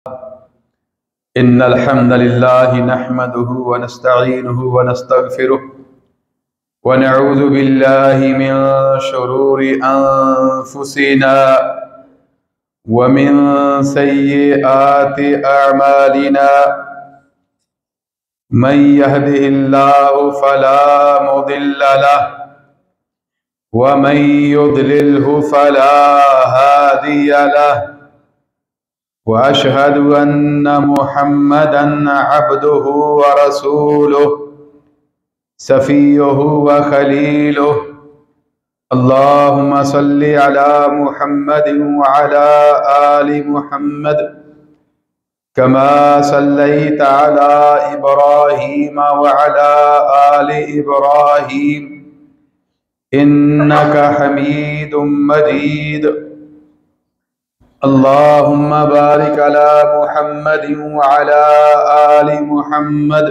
इन्नल हम्दलिल्लाहि नहमदुहु व नस्तईनुहु व नस्तगफिरुह व नऊज़ु बिल्लाहि मिन शुरूरि अनफुसिना व मिन सय्यिआति अअमालिना मन यहदिहिल्लाहु फला मुदिल्ल लहु व मन युद्लिल्हु फला हादिय लहु व अशहदु अन्न मुहम्मदन अब्दुहु व रसूलुहु सफ़ियुहु व खलीलुहु। अल्लाहुम्मा सल्लि अला मुहम्मदिन व अला आलि मुहम्मद कमा सल्लैता अला इब्राहीम व अला आलि इब्राहीम इन्नका हमीदुम मजीद। अल्लाहुम्मा बारिक अला मुहम्मदिन व अला आलि मुहम्मद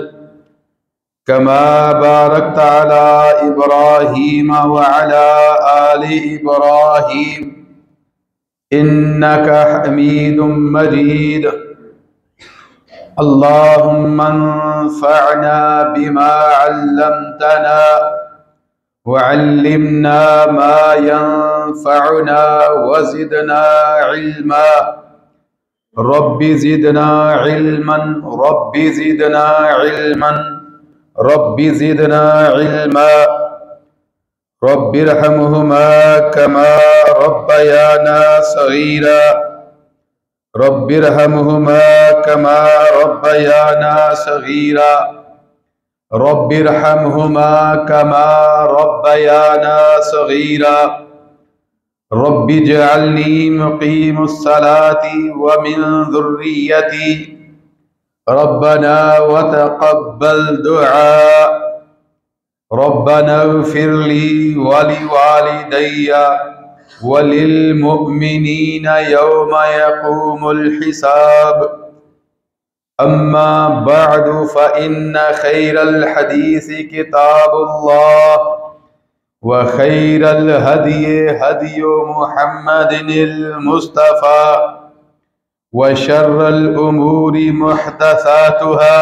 कमा बारकता अला इब्राहीम व अला आलि इब्राहीम इन्नका हमीदुम मजीद। अल्लाहुम्मा अन्फ़अना बिमा अल्लमतना व अल्लिमना मा यंफ़अुना व ज़िदना इल्मा। Rabbi ज़िदना इल्मन rabbi ज़िदना इल्मन rabbi ज़िदना इल्मा। रब्बिरहमुहुमा कमा रब्बयाना सगीरा रब्बिरहमुहुमा कमा रब्बयाना सगीरा रब्बिरहमुहुमा कमा रब्बयाना सगीरा। रब्बिजअलनी मुक़ीमुस्सलाति व मिन ज़ुर्रिय्यती रब्बना व तक़ब्बल दुआ। रब्बना इग़फ़िरली व लिवालिदैया व लिलमुअ्मिनीना यौम यक़ूमुल हिसाब। अम्मा बअदु फ़इन्न खैरल हदीसी किताबुल्लाह व खैरल हदयि हदयु मुहम्मदिनिल मुस्तफ़ा व शर्रल उमूरि मुहदसातुहा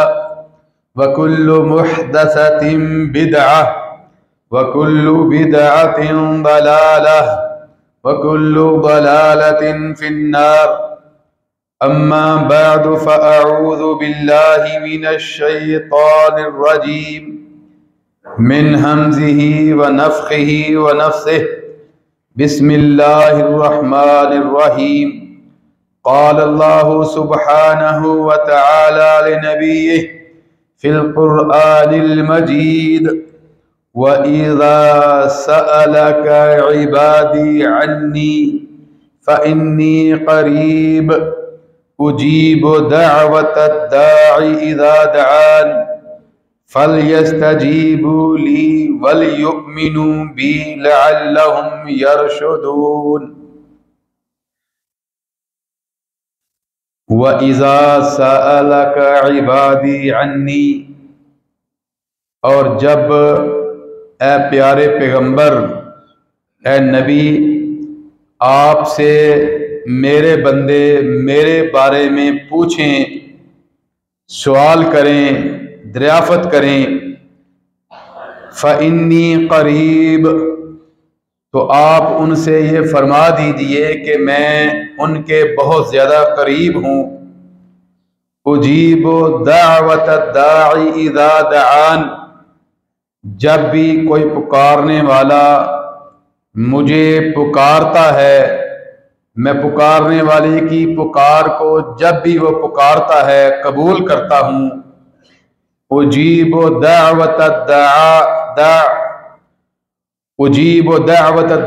व कुल्लु मुहदसतिन बिदअह व कुल्लु बिदअतिन दलालह व कुल्लु दलालतिन फिन्नार। अम्मा बअदु फ़अऊज़ु बिल्लाहि मिनश शैतानिर रजीम मिन हम्ज़िही व नफ़्ख़िही व नफ़्सिही। बिस्मिल्लाहिर रहमानिर रहीम। क़ाल अल्लाहु सुब्हानहु व तआला लिनबिय्यिही फ़िल क़ुरआनिल मजीद व इज़ा सअलका इबादी अन्नी फ़इन्नी क़रीब उजीबु दअवतद दाइ इज़ा दआन फ़ल्यस्तजीबू ली वलयुमिनू बी लअल्लहुम यरशुदून। व इज़ा सअलका इबादी अन्नी, और जब ए प्यारे पैगंबर ए नबी आपसे मेरे बंदे मेरे बारे में पूछें, सवाल करें, दरियाफ़त करें, फ़इन्नी क़रीब, तो आप उनसे ये फरमा दीजिए कि मैं उनके बहुत ज़्यादा करीब हूँ। उजीबु दावतद दाइ इज़ा दआन, जब भी कोई पुकारने वाला मुझे पुकारता है, मैं पुकारने वाले की पुकार को जब भी वो पुकारता है कबूल करता हूँ। उजीबु दावतद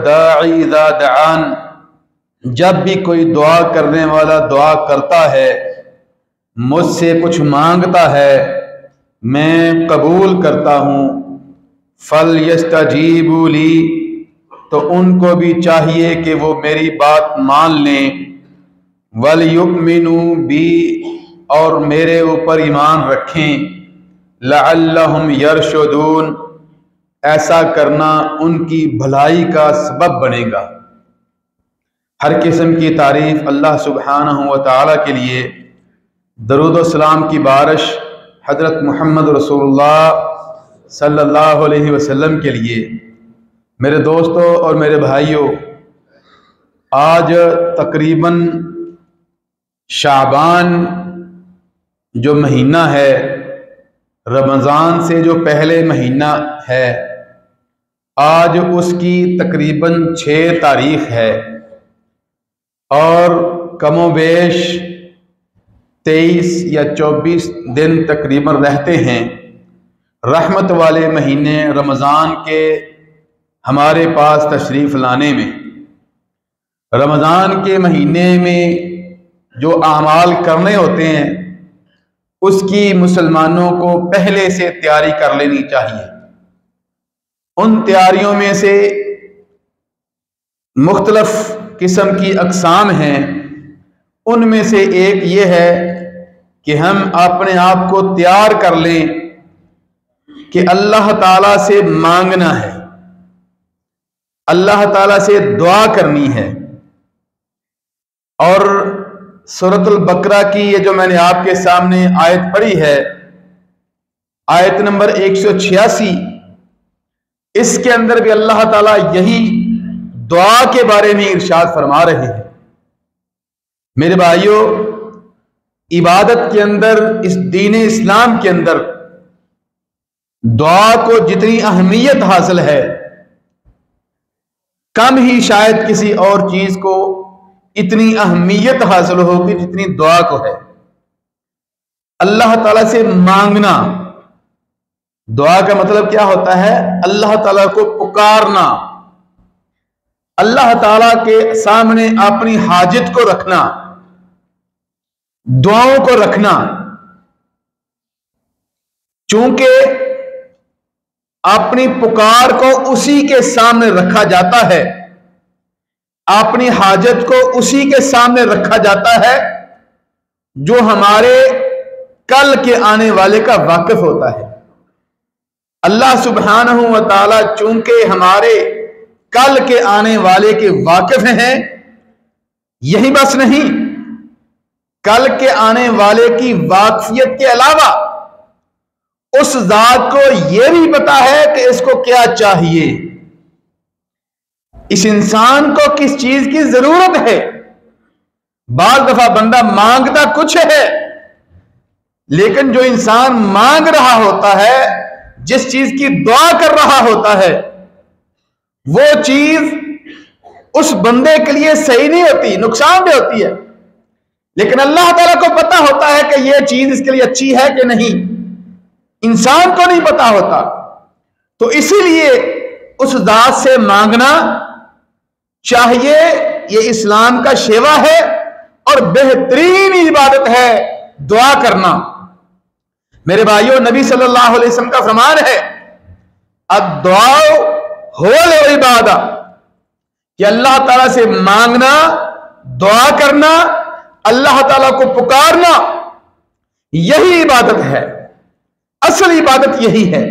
दाइ इज़ा दआन, जब भी कोई दुआ करने वाला दुआ करता है, मुझसे कुछ मांगता है, मैं कबूल करता हूँ। फ़ल्यस्तजीबू ली, तो उनको भी चाहिए कि वो मेरी बात मान लें। वलयुमिनू बी, और मेरे ऊपर ईमान रखें। लअल्लहुम यरशुदून, ऐसा करना उनकी भलाई का सबब बनेगा। हर किस्म की तारीफ अल्लाह सुब्हानहु व तआला के लिए दरूद व सलाम की बारिश हज़रत मोहम्मद रसूलुल्लाह सल्लल्लाहु अलैहि वसल्लम के लिए। मेरे दोस्तों और मेरे भाइयों, आज तकरीबन शाबान जो महीना है, रमज़ान से जो पहले महीना है, आज उसकी तकरीबन 6 तारीख़ है और कमोबेश 23 या 24 दिन तकरीबन रहते हैं रहमत वाले महीने रमज़ान के हमारे पास तशरीफ़ लाने में। रमज़ान के महीने में जो आमाल करने होते हैं उसकी मुसलमानों को पहले से तैयारी कर लेनी चाहिए। उन तैयारियों में से मुख्तलफ किस्म की अक़साम हैं। उनमें से एक ये है कि हम अपने आप को तैयार कर लें कि अल्लाह ताला से मांगना है, अल्लाह ताला से दुआ करनी है। और सूरतुल बकरा की ये जो मैंने आपके सामने आयत पढ़ी है, आयत नंबर 186, इसके अंदर भी अल्लाह ताला यही दुआ के बारे में इरशाद फरमा रहे हैं। मेरे भाइयों, इबादत के अंदर, इस दीन इस्लाम के अंदर दुआ को जितनी अहमियत हासिल है, कम ही शायद किसी और चीज को इतनी अहमियत हासिल होगी जितनी दुआ को है। अल्लाह ताला से मांगना, दुआ का मतलब क्या होता है? अल्लाह ताला को पुकारना, अल्लाह ताला के सामने अपनी हाजत को रखना, दुआओं को रखना। चूंकि अपनी पुकार को उसी के सामने रखा जाता है, अपनी हाजत को उसी के सामने रखा जाता है जो हमारे कल के आने वाले का वाकिफ होता है। अल्लाह सुब्हानहू व तआला चूंकि हमारे कल के आने वाले के वाकिफ हैं, यही बस नहीं, कल के आने वाले की वाकफियत के अलावा उस जात को यह भी पता है कि इसको क्या चाहिए, इस इंसान को किस चीज की जरूरत है। बाज़ दफा बंदा मांगता कुछ है, लेकिन जो इंसान मांग रहा होता है, जिस चीज की दुआ कर रहा होता है, वो चीज उस बंदे के लिए सही नहीं होती, नुकसान भी होती है। लेकिन अल्लाह ताला को पता होता है कि यह चीज इसके लिए अच्छी है कि नहीं, इंसान को नहीं पता होता। तो इसीलिए उस जात से मांगना चाहिए। ये इस्लाम का शेवा है और बेहतरीन इबादत है दुआ करना। मेरे भाइयों, नबी सल्लल्लाहु अलैहि वसल्लम का फरमान है, अद्दुआ हुवल इबादा, कि अल्लाह ताला से मांगना, दुआ करना, अल्लाह ताला को पुकारना, यही इबादत है, असल इबादत यही है।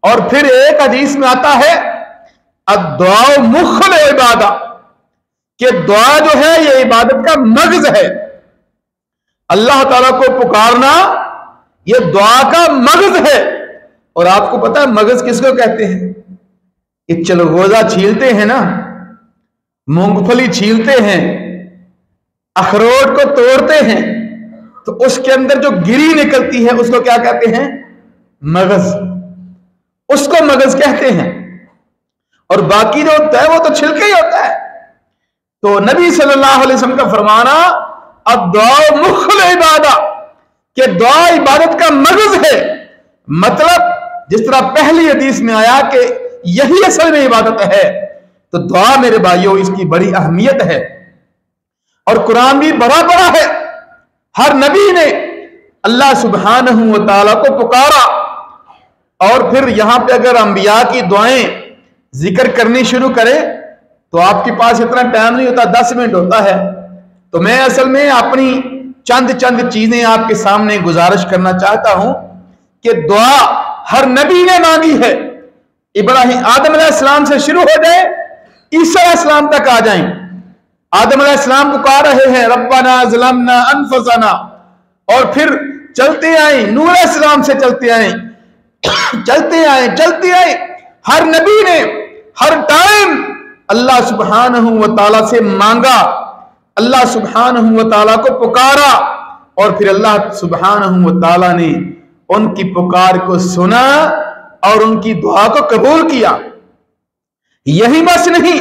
और फिर एक हदीस में आता है, अद्दुआ मुख्ल इबादा, कि दुआ जो है यह इबादत का मगज है। अल्लाह ताला को पुकारना यह दुआ का मगज है। और आपको पता है मगज किसको कहते हैं? ये चलगोजा छीलते हैं ना, मूंगफली छीलते हैं, अखरोट को तोड़ते हैं, तो उसके अंदर जो गिरी निकलती है उसको क्या कहते हैं? मगज। उसको मगज कहते हैं। और बाकी जो होता है वो तो छिलके ही होता है। तो नबी सल्लल्लाहु अलैहि वसल्लम का फरमाना, अद्दुआ मुख्ल इबादा, कि दुआ इबादत का मगज है। मतलब जिस तरह पहली हदीस में आया कि यही असल में इबादत है, तो दुआ मेरे भाइयों इसकी बड़ी अहमियत है। और कुरान भी बड़ा बड़ा है। हर नबी ने अल्लाह सुब्हानहू व तआला को पुकारा। और फिर यहां पे अगर अंबिया की दुआएं जिक्र करनी शुरू करें तो आपके पास इतना टाइम नहीं होता, 10 मिनट होता है। तो मैं असल में अपनी चंद चीजें आपके सामने गुजारिश करना चाहता हूं कि दुआ हर नबी ने मांगी है। इब्राहिम, आदम अलैहिस्सलाम से शुरू हो जाए, ईसा अलैहिस्सलाम तक आ जाएं। आदम अलैहिस्सलाम पुकार रहे हैं, रब्बना ज़लमना अनफुसना, और फिर चलते आए, नूह अलैहिस्सलाम से चलते आए, चलते आए। हर नबी ने हर टाइम अल्लाह सुब्हानहू व तआला से मांगा, अल्लाह सुब्हानहू व तआला को पुकारा, और फिर अल्लाह सुब्हानहू व तआला ने उनकी पुकार को सुना और उनकी दुआ को कबूल किया। यही बस नहीं,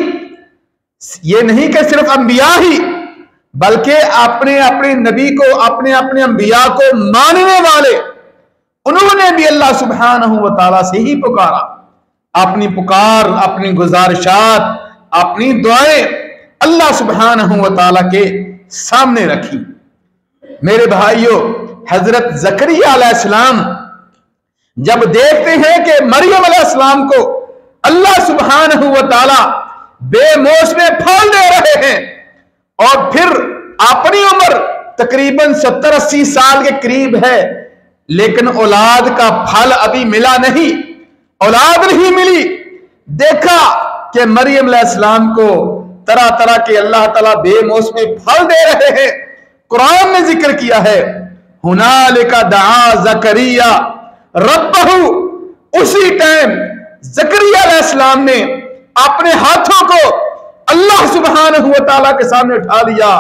ये नहीं कि सिर्फ अंबिया ही, बल्कि अपने अपने नबी को, अपने अपने अंबिया को मानने वाले, उन्होंने भी अल्लाह सुब्हानहू व तआला से ही पुकारा। अपनी पुकार, अपनी गुजारिशात, अपनी दुआएं अल्लाह सुब्हानहू व तआला के सामने रखी। मेरे भाइयों, हजरत ज़करिया अलैहिस्सलाम जब देखते हैं कि मरियम अलैहिस्सलाम को अल्लाह सुब्हानहू व तआला बेमौसमे फल दे रहे हैं, और फिर अपनी उम्र तकरीबन 70-80 साल के करीब है, लेकिन औलाद का फल अभी मिला नहीं, औलाद नहीं मिली। देखा कि मरियम अलैहिस्सलाम को तरह तरह के अल्लाह ताला बेमौसमे फल दे रहे हैं। कुरान ने जिक्र किया है, हुनालिका दआ ज़करिया रब्बहू, उसी टाइम ज़करिया अलैहिस्सलाम ने अपने हाथों को अल्लाह सुब्हानहू व तआला के सामने उठा लिया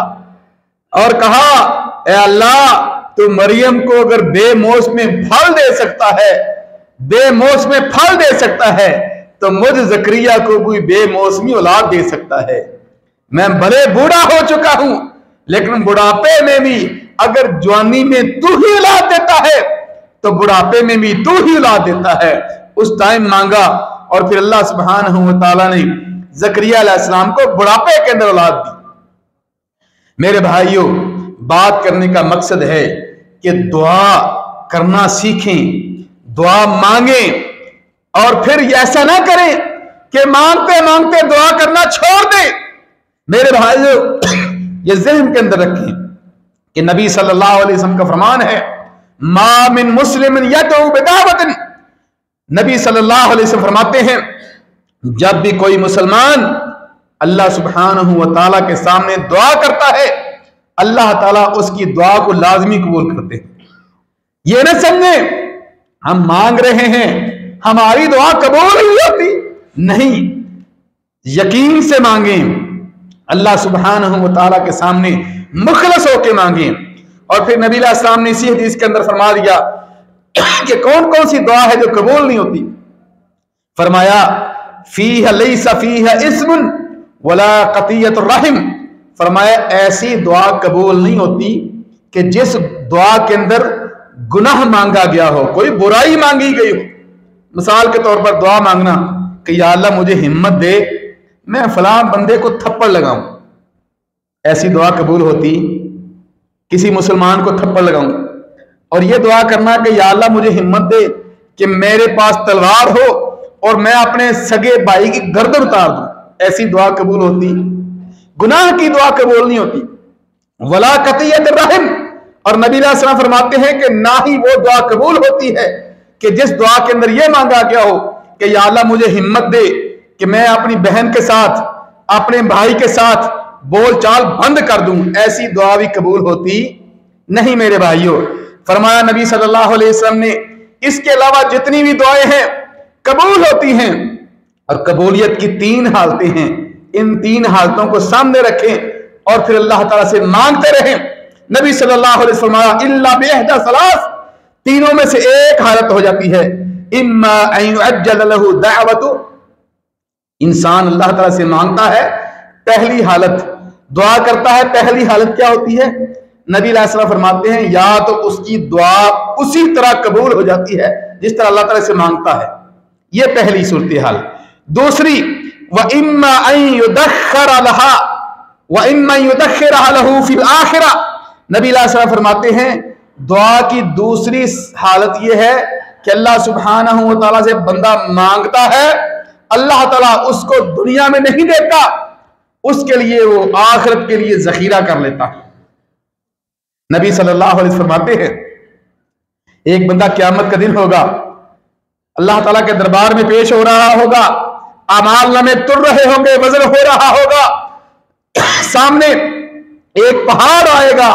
और कहा, ए अल्लाह, तो मरियम को अगर बेमौसमे फल दे सकता है, बेमौसमे फल दे सकता है, तो मुझ ज़करिया को भी बेमौसमी औलाद दे सकता है। मैं भले बूढ़ा हो चुका हूं, लेकिन बुढ़ापे में भी अगर जवानी में तू ही औलाद देता है, तो बुढ़ापे में भी तू ही औलाद देता है। उस टाइम मांगा, और फिर अल्लाह सुब्हानहू व तआला ने ज़करिया अलैहिस्सलाम को बुढ़ापे के अंदर औलाद दी। मेरे भाइयों, बात करने का मकसद है कि दुआ करना सीखें, दुआ मांगें, और फिर ऐसा ना करें कि मांगते मांगते दुआ करना छोड़ दें। मेरे भाइयों, ये ज़हन के अंदर रखें कि नबी सल्लल्लाहु अलैहि वसल्लम का फरमान है, मा मिन मुस्लिमिन यदउ बिदावतिन, नबी सल्लल्लाहु अलैहि वसल्लम फरमाते हैं, जब भी कोई मुसलमान अल्लाह सुब्हानहू व तआला के सामने दुआ करता है, अल्लाह ताला उसकी दुआ को लाजमी कबूल करते हैं। ये न समझे हम मांग रहे हैं, हमारी दुआ कबूल नहीं होती, नहीं, यकीन से मांगें, अल्लाह सुब्हानहू व तआला के सामने मुखलस होकर मांगें। और फिर नबी अलैहिस्सलाम ने इसी हदीस के अंदर फरमा दिया कि कौन कौन सी दुआ है जो कबूल नहीं होती। फरमाया, फीहा लैसा फीहा इस्मुन वला क़तियतुर रहम, फरमाया ऐसी दुआ कबूल नहीं होती कि जिस दुआ के अंदर गुनाह मांगा गया हो, कोई बुराई मांगी गई हो। मिसाल के तौर पर दुआ मांगना कि या अल्लाह मुझे हिम्मत दे, मैं फलां बंदे को थप्पड़ लगाऊं, ऐसी दुआ कबूल होती? किसी मुसलमान को थप्पड़ लगाऊं, और यह दुआ करना कि या अल्लाह मुझे हिम्मत दे कि मेरे पास तलवार हो और मैं अपने सगे भाई की गर्दन उतार दूं, ऐसी दुआ कबूल होती? गुनाह की दुआ कबूल नहीं होती। वला क़तियत रहम, और नबी अलैहि सलाम फरमाते हैं कि ना ही वो दुआ कबूल होती है कि जिस दुआ के अंदर यह मांगा गया हो कि या अल्लाह मुझे हिम्मत दे कि मैं अपनी बहन के साथ, अपने भाई के साथ बोलचाल बंद कर दूं, ऐसी दुआ भी कबूल होती नहीं। मेरे भाइयों, फरमाया नबी सल्लल्लाहु अलैहि वसल्लम ने, इसके अलावा जितनी भी दुआएं हैं कबूल होती हैं, और कबूलियत की 3 हालतें हैं। इन 3 हालतों को सामने रखें और फिर अल्लाह ताला से मांगते रहें। नबी सल्लल्लाहु अलैहि वसल्लम फरमाया, इल्ला बिइहदा सलास, तीनों में से एक हालत हो जाती है, इम्मा अन युअज्जल लहु दअवतु, इंसान अल्लाह ताला से मांगता है, पहली हालत दुआ करता है, पहली हालत क्या होती है? नबी अलैहि सलाम फरमाते हैं, या तो उसकी दुआ उसी तरह कबूल हो जाती है जिस तरह अल्लाह ताला से मांगता है, ये पहली सूरत हाल। दूसरी, व इम्मा अन युदख्खर लहा व इम्मा युदख्खिर लहू फिल आखिरा, नबी अलैहि सलाम फरमाते हैं, दुआ की दूसरी हालत यह है कि अल्लाह सुब्हानहू व तआला से बंदा मांगता है, अल्लाह ताला उसको दुनिया में नहीं देता, उसके लिए वो आखिरत के लिए जखीरा कर लेता है। नबी सल्लल्लाहु अलैहि वसल्लम फरमाते हैं, एक बंदा क़यामत का दिन होगा, अल्लाह ताला के दरबार में पेश हो रहा होगा, अमाल नामे तुर रहे होंगे, वजन हो रहा होगा, सामने एक पहाड़ आएगा,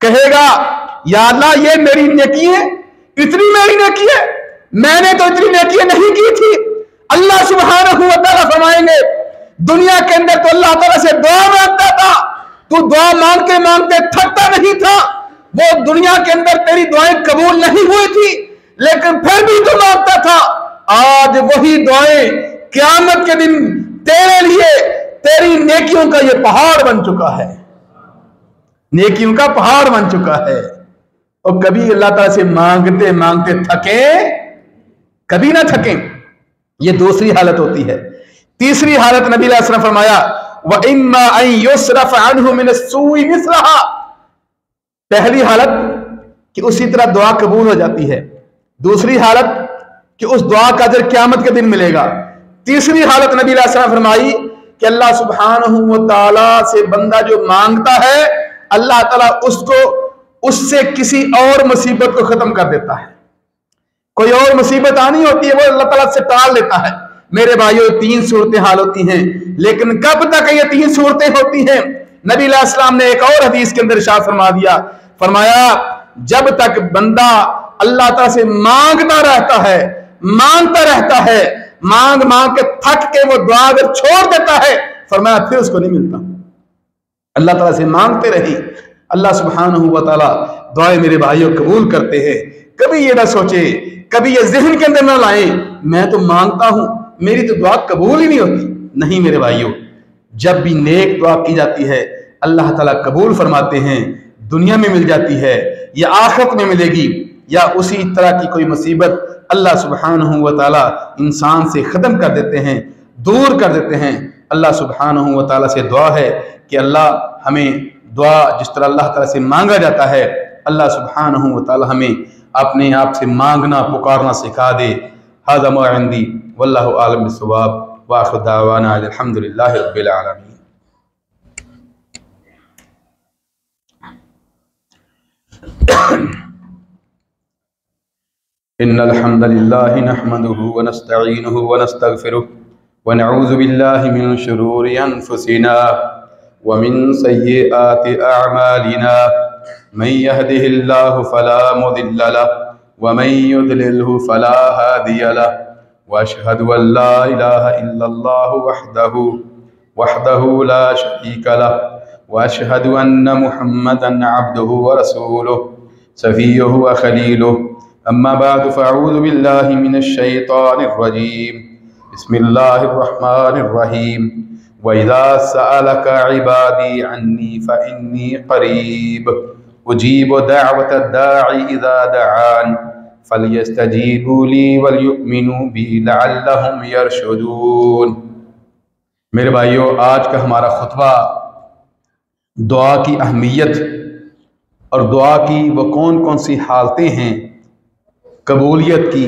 कहेगा या अल्लाह ये मेरी नेकी है, इतनी मेरी नेकी है, मैंने तो इतनी नेकी नहीं की थी। अल्लाह सुब्हानहू व तआला फरमाएंगे दुनिया के अंदर तो अल्लाह ताला से दुआ मांगता था, तू दुआ मांगते मांगते थकता नहीं था। वो दुनिया के अंदर तेरी दुआएं कबूल नहीं हुई थी, लेकिन फिर भी तू मांगता था। आज वही दुआएं क़यामत के दिन तेरे लिए तेरी नेकियों का ये पहाड़ बन चुका है, नेकियों का पहाड़ बन चुका है। और कभी अल्लाह ताला से मांगते मांगते थके, कभी ना थके। ये दूसरी हालत होती है। तीसरी हालत नबी अलैहि सल्लम फरमाया व इम्मा अन युसरफ अन्हु मिन अस्सूइ मिसलहा। पहली हालत कि उसी तरह दुआ कबूल हो जाती है, दूसरी हालत कि उस दुआ का अजर क़यामत के दिन मिलेगा। तीसरी हालत नबी अलैहि सल्लम फरमाई कि अल्लाह सुब्हानहू व तआला से बंदा जो मांगता है, अल्लाह ताला उसको उससे किसी और मुसीबत को खत्म कर देता है। कोई और मुसीबत आनी होती है, वो अल्लाह ताला से टाल देता है। मेरे भाइयों, तीन सूरतें हाल होती हैं, लेकिन कब तक ये तीन सूरतें होती हैं? नबी अलैहि सलाम ने एक और हदीस के अंदर इरशाद फरमा दिया, फरमाया जब तक बंदा अल्लाह ताला से मांगता रहता है, मांगता रहता है, मांग मांग के थक के वो दुआ अगर छोड़ देता है, फरमाया फिर उसको नहीं मिलता। अल्लाह ताला से मांगते रहे, अल्लाह सुब्हानहू व तआला दुआएं मेरे भाइयों कबूल करते हैं। कभी ये ना सोचे, कभी ये जहन के अंदर ना लाए मैं तो मांगता हूं, मेरी तो दुआ कबूल ही नहीं होती। नहीं मेरे भाइयों, जब भी नेक दुआ की जाती है अल्लाह ताला कबूल फरमाते हैं। दुनिया में मिल जाती है या आखिरत में मिलेगी, या उसी तरह की कोई मुसीबत अल्लाह सुब्हानहू व तआला इंसान से ख़त्म कर देते हैं, दूर कर देते हैं। अल्लाह सुब्हानहू व तआला से दुआ है कि अल्लाह हमें दुआ जिस तरह अल्लाह ताला से मांगा जाता है, अल्लाह सुब्हानहू व तआला हमें अपने आप से मांगना पुकारना सिखा दे। हाज़ा मा इंदी वल्लाहु आलम बिस्सवाब व आखिरु दावाना अल्हम्दुलिल्लाहि रब्बिल आलमीन। इन्नल हम्दलिल्लाहि नहमदुहु व नस्तईनुहु व नस्तगफिरुह व नऊज़ु बिल्लाहि मिन शुरूरि अनफुसिना व मिन सय्यिआति अअमालिना मन यहदिहिल्लाहु फला मुदिल्ल लहु व मन युद्लिल्हु फला हादिय लहु व अशहदु अल्ला इलाहा इल्लल्लाहु वहदहु ला शरीका लहु व अशहदु अन्न मुहम्मदन अब्दुहु व रसूलुहु सफ़ियुहु व खलीलुहु। अम्मा बाद फ़अऊज़ु बिल्लाहि मिनश शैतानिर रजीम। बिस्मिल्लाहिर रहमानिर रहीम। व इज़ा सअलका इबादी अन्नी फ़इन्नी क़रीब उजीबु दअवतद दाई इज़ा दआन फलयस्तजीबू ली वलयुमिनू बी लअल्लहुम यरशुदून। मेरे भाइयों, आज का हमारा खुतबा दुआ की अहमियत और दुआ की वो कौन कौन सी हालतें हैं, कबूलियत की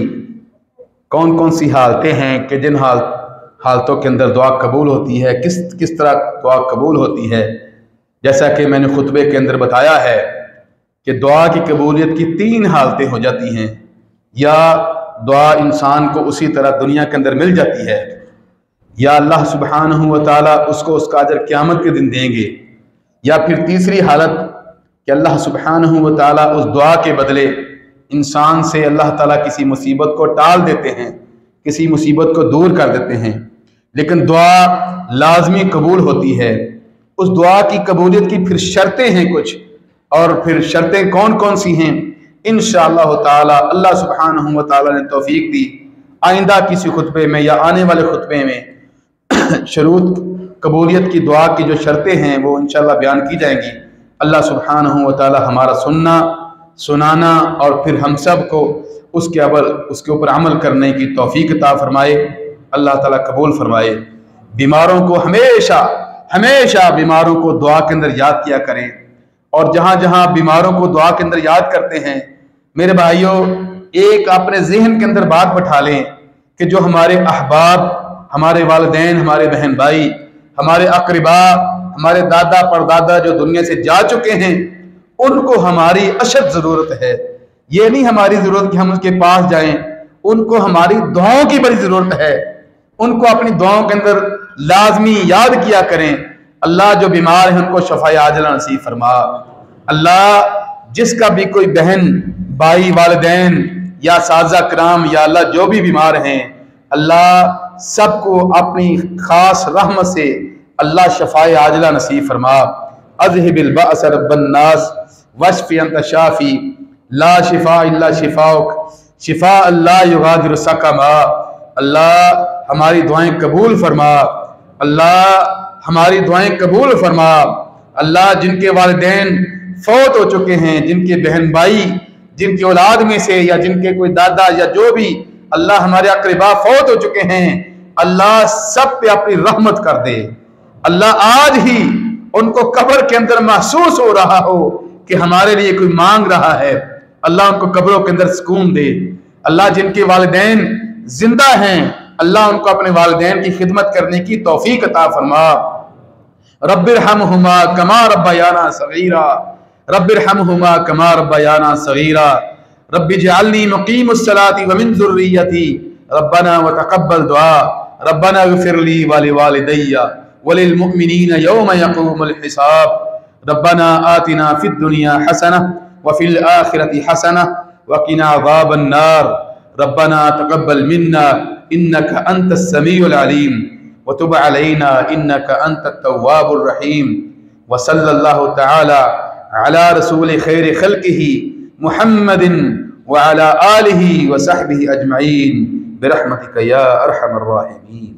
कौन कौन सी हालतें हैं कि जिन हालतों के अंदर दुआ कबूल होती है, किस तरह दुआ कबूल होती है। जैसा कि मैंने खुतबे के अंदर बताया है कि दुआ की कबूलियत की तीन हालतें हो जाती हैं, या दुआ इंसान को उसी तरह दुनिया के अंदर मिल जाती है, या अल्लाह सुब्हानहू व तआला उसको उसका अजर क़यामत के दिन देंगे, या फिर तीसरी हालत कि अल्लाह सुब्हानहू व तआला उस दुआ के बदले इंसान से अल्लाह ताला किसी मुसीबत को टाल देते हैं, किसी मुसीबत को दूर कर देते हैं। लेकिन दुआ लाजमी कबूल होती है। उस दुआ की कबूलियत की फिर शर्तें हैं कुछ, और फिर शर्तें कौन कौन सी हैं इंशाअल्लाह ताला अल्लाह सुब्हानहू व तआला ने तौफीक दी, आइंदा किसी खुतबे में या आने वाले खुतबे में शरूत कबूलियत की दुआ की जो शर्तें हैं वो इंशाअल्लाह बयान की जाएंगी। अल्लाह सुब्हानहू व तआला हमारा सुनना सुनाना और फिर हम सब को उसके ऊपर अमल करने की तौफीक अता फरमाए। अल्लाह ताला कबूल फरमाए। बीमारों को हमेशा हमेशा बीमारों को दुआ के अंदर याद किया करें, और जहाँ जहाँ बीमारों को दुआ के अंदर याद करते हैं मेरे भाइयों, एक अपने जहन के अंदर बात बैठा लें कि जो हमारे अहबाब, हमारे वालिदैन, हमारे बहन भाई, हमारे अकरबा, हमारे दादा परदादा जो दुनिया से जा चुके हैं, उनको हमारी अशद ज़रूरत है। ये नहीं हमारी ज़रूरत कि हम उसके पास जाएं, उनको हमारी दुआओं की बड़ी ज़रूरत है। उनको अपनी दुआओं के अंदर लाजमी याद किया करें। अल्लाह जो बीमार हैं उनको शफ़ाए आजिला नसीब फरमा। अल्लाह जिसका भी कोई बहन भाई वालिदैन या साजा कराम या अल्लाह जो भी बीमार हैं, अल्लाह सबको अपनी खास रहमत से अल्लाह शफाए आजिला नसीब फरमा। अज़हिबिल बअस रब्बन नास वश्फि अंत शाफी ला शिफा इल्ला शिफाउक शिफा अल्लाह युगादिरु सकमा। अल्लाह हमारी दुआएं कबूल फरमा, अल्लाह हमारी दुआएं कबूल फरमा। अल्लाह जिनके वालिदैन फौत हो चुके हैं, जिनके बहन भाई, जिनकी औलाद में से या जिनके कोई दादा या जो भी अल्लाह हमारे अकरबा फौत हो चुके हैं, अल्लाह सब पे अपनी रहमत कर दे। अल्लाह आज ही उनको कब्र के अंदर महसूस हो रहा हो कि हमारे लिए कोई मांग रहा है, अल्लाह उनको कब्रों के अंदर सुकून दे। अल्लाह जिनके वालिदैन जिंदा हैं, अल्लाह उनको अपने वालिदैन की खिदमत करने की तौफीक अता फरमा। रब्बिरहमहुमा कमा रब्बयाना सगीरा रब्बिरहमहुमा कमा रब्बयाना सगीरा रब्बिजअलनी मुकीमुस्सलाति व मिन ज़ुर्रिय्यती रब्बना व तक़ब्बल दुआ रब्बना इग़फ़िरली व लिवालिदैया व लिलमुमिनीना यौम यक़ूमुल हिसाब रब्बना आतिना फ़िद दुनिया हसनह व फ़िल आखिरति हसनह व क़िना अज़ाबन नार रब्बना तक़ब्बल मिन्ना इन्नका अंतस समीउल अलीम व तुब अलैना इन्नका अंतत तव्वाबुर रहीम व सल्लल्लाहु तआला अला रसूल खैर खल्क़िही मुहम्मदिन व अला आलिही व सहबिही अजमईन बिरहमतिका या अरहमर राहिमीन।